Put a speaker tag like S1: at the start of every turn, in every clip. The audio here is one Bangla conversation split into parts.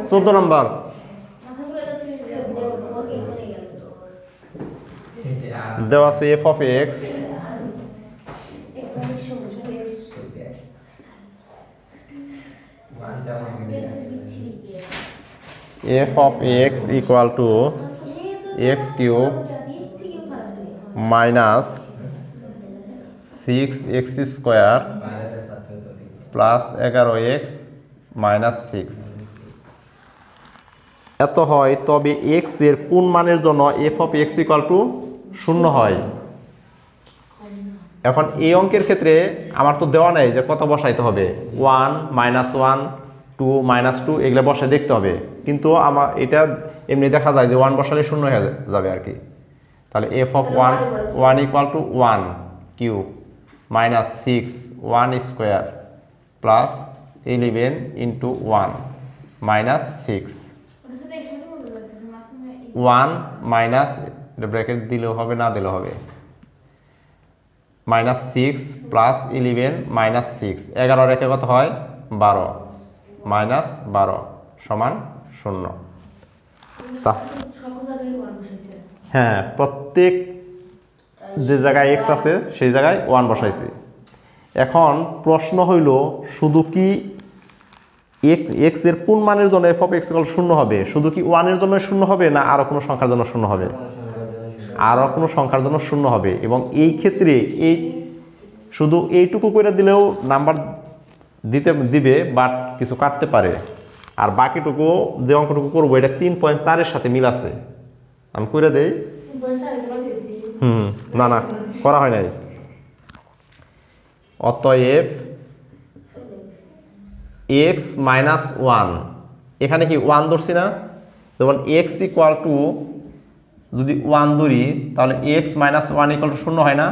S1: 14 নম্বর দেওয়া আছে f of x f of x equal to x cube minus 6x square plus 11x minus 6 এত হয় তবে x এর কোন মানের জন্য f of x equal to 0 হয়। এখন এই অঙ্কের ক্ষেত্রে আমার তো দেওয়া নাই যে কত বসাইতে হবে 1 -1 2 -2 এগুলো বসে দেখতে হবে, কিন্তু আমার এটা এমনি দেখা যায় যে 1 বসালে 0 হয়ে যাবে আর কি। তাহলে f of 1 equal to 1 cube minus 6 1 square plus 11 into 1 minus 6 1 minus bracket দিলেও হবে না দিলেও হবে minus 6 plus 11 minus 6 11 রেখে কত হয় 12 minus 12 সমান 0। হ্যাঁ প্রত্যেক যে জায়গায় x আছে সেই জায়গায় 1 বসাইছি। এখন প্রশ্ন হইল শুধু কি x এর কোন মানের জন্য f of x equal 0 হবে, শুধু কি 1 এর জন্য 0 হবে না আরো কোনো সংখ্যার জন্য 0 হবে? আরো কোনো সংখ্যার জন্য 0 হবে। এবং এই ক্ষেত্রে এই শুধু এইটুকু করে দিলেও নাম্বার দিবে, বাট কিছু কাটতে পারে। আর বাকিটুকু যে অঙ্কটুকু করবো এটা 3.4 এর সাথে মিল আছে, আমি করে দেই। না না করা হয় নাই। অতএব x minus 1 এখানে কি 1 ধরছি না, যেমন x equal to যদি 1 ধরি তাহলে x minus 1 equal to 0 হয় না?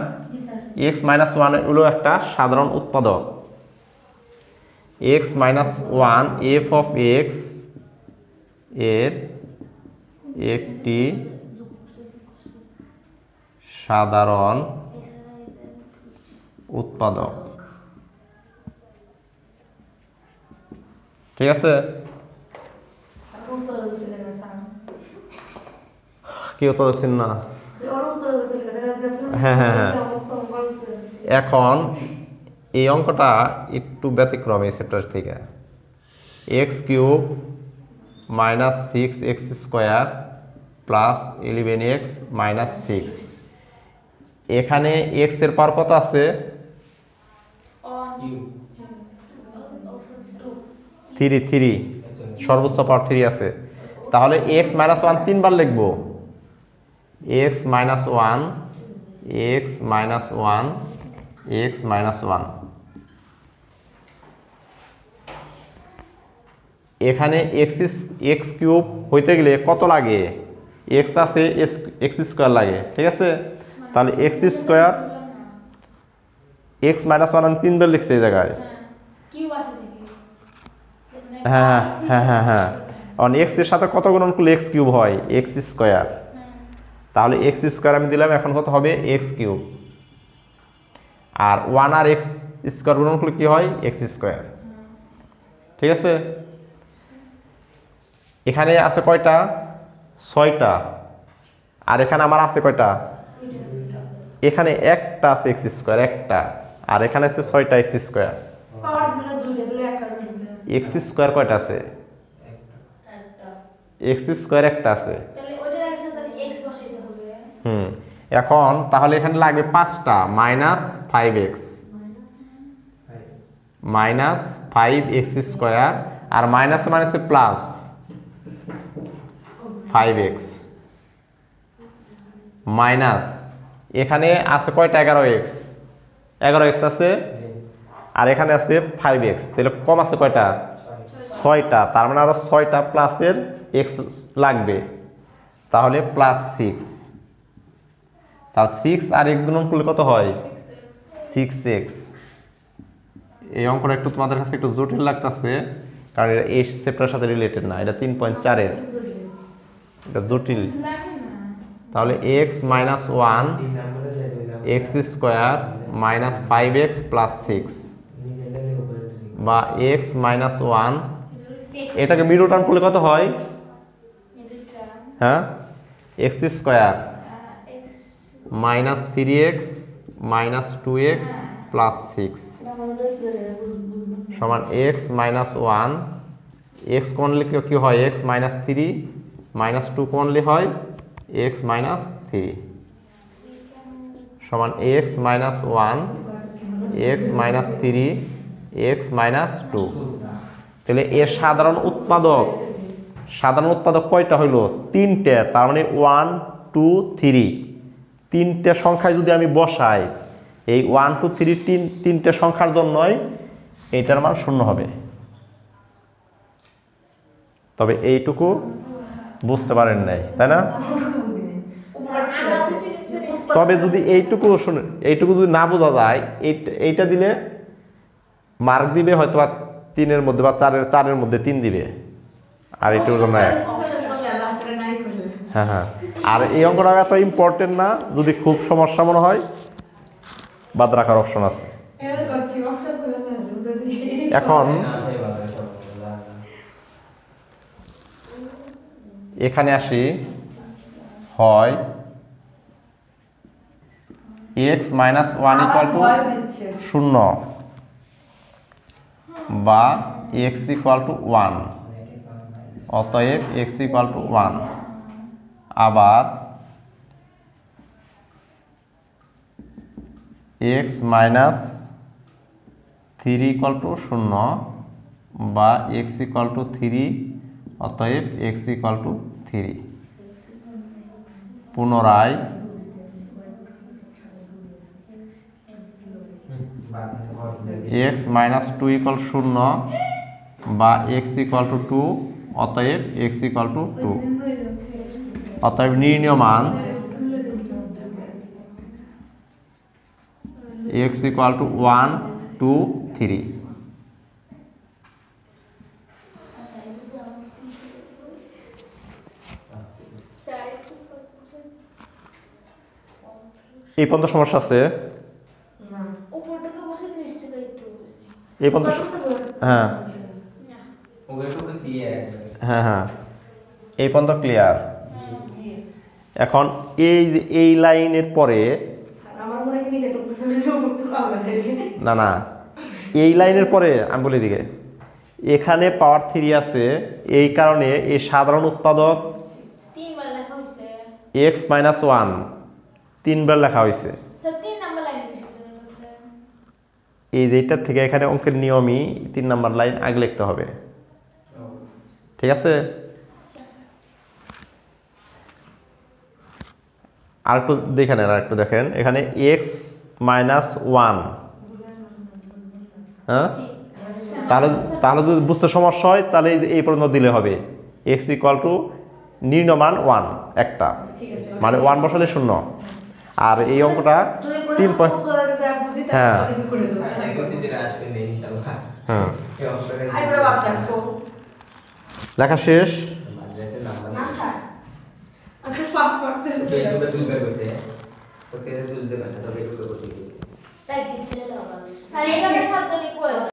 S1: x minus 1 হলো একটা সাধারণ উৎপাদক। x minus 1 f of x এর একটি সাধারণ উৎপাদক, ঠিক আছে? কি উৎপাদক ছিল না? হ্যাঁ হ্যাঁ হ্যাঁ। এখন এই অঙ্কটা একটু ব্যতিক্রম এই চ্যাপ্টার থেকে। x cube minus 6x square plus 11x minus 6 এখানে x এর পাওয়ার কত আছে? 3 সর্বোচ্চ পাওয়ার 3 আছে। তাহলে x minus 1 তিনবার লিখবো, x minus 1 x minus 1 x minus 1। এখানে x কিউব হইতে গেলে কত লাগে? x আছে x স্কয়ার লাগে, ঠিক আছে? তাহলে x স্কয়ার x minus 1 আমি তিনবার লিখছি এই জায়গায়। হ্যাঁ হ্যাঁ হ্যাঁ হ্যাঁ। কারণ x এর সাথে কত গুণন করলে x কিউব হয়? x square. তাহলে x স্কয়ার আমি দিলাম, এখন কত হবে? x cube. আর 1 আর x স্কয়ার গুণন করলে কি হয়? x স্কয়ার, ঠিক আছে? এখানে আছে কয়টা? 6টা। আর এখানে আমার আছে কয়টা? এখানে একটা আছে x স্কয়ার, একটা। আর এখানে আছে 6টা x স্কয়ার। x স্কয়ার কয়টা আছে? x স্কয়ার একটা আছে। এখন তাহলে এখানে লাগবে 5টা minus 5x minus 5x square, আর মাইনাস মাইনাসে প্লাস 5x মাইনাস এখানে আছে কয়টা? 11x আছে, আর এখানে আছে 5x। তাহলে কম আছে কয়টা? 6টা। তার মানে আরো 6টা প্লাসের x লাগবে, তাহলে প্লাস 6। তাহলে 6 আর x গুণন করলে কত হয়? 6x। এই অঙ্কটা একটু তোমাদের কাছে একটু জটিল লাগতেছে, কারণ এটা এই চ্যাপ্টারের সাথে রিলেটেড না, এটা 3.4 এর, এটা জটিল। তাহলে x minus 1 x square minus 5x plus 6 বা x minus 1 এটাকে মিডল টার্ম করলে কত হয়? হ্যাঁ, x square minus 3x minus 2x plus 6 সমান এক্স মাইনাস 1। এক্স কোনলে কি হয়? এক্স মাইনাস 3 মাইনাস 2 কোনলে হয় এক্স মাইনাস 3 সমান x minus 1 x minus 3 x minus 2। তাহলে এর সাধারণ উৎপাদক কয়টা হইল? 3টে। তার মানে 1 2 3 3টে সংখ্যায় যদি আমি বসাই, এই 1 2 3 তিনটে সংখ্যার জন্যই এইটার মান 0 হবে। তবে এইটুকু বুঝতে পারেন নাই, তাই না? তবে যদি এইটুকু যদি না বোঝা যায়, এইটা দিলে মার্ক দিবে হয়তো 3-এর মধ্যে বা 4-এর মধ্যে 3 দিবে, আর এইটুকুর জন্য 1। হ্যাঁ হ্যাঁ, আর এই অঙ্কটা এত ইম্পর্টেন্ট না, যদি খুব সমস্যা মনে হয় বাদ রাখার অপশন আছে। এখন এখানে আসি, হয় x মাইনাস 1 ইকুয়াল টু 0 বা x ইকুয়াল টু 1, অতএব x ইকুয়াল টু 1। আবার x মাইনাস 3 ইকুয়াল টু 0 বা x ইকুয়াল টু 3, অতএব x ইকুয়াল টু 3। পুনরায় x মাইনাস 2 ইকুয়াল 0 বা x ইকুয়াল টু 2, অতএব x ইকুয়াল টু 2। অতএব নির্ণীয় মান x ইকুয়াল টু 1 2 3। এই পর্যন্ত সমস্যা আছে? এই পর্যন্ত হ্যাঁ হ্যাঁ হ্যাঁ, এই পর্যন্ত ক্লিয়ার। এখন এই লাইনের পরে না, এই লাইনের পরে আমি বলি দিকে এখানে পাওয়ার 3 আছে, এই কারণে এই সাধারণ উৎপাদক x মাইনাস 1 3বার লেখা হয়েছে। এই যেটার থেকে এখানে অঙ্কের নিয়মই 3 নাম্বার লাইন আগে লিখতে হবে, ঠিক আছে? আর একটু দেখে নেন, আর একটু দেখেন এখানে x মাইনাস 1, হ্যাঁ, তাহলে যদি বুঝতে সমস্যা হয় তাহলে এই পর্যন্ত দিলে হবে। x ইকুয়াল টু নির্ণয় মান 1 একটা, মানে 1 বসালে 0। আর এই অঙ্কটা 3 হ্যাঁ হ্যাঁ, লেখা শেষ।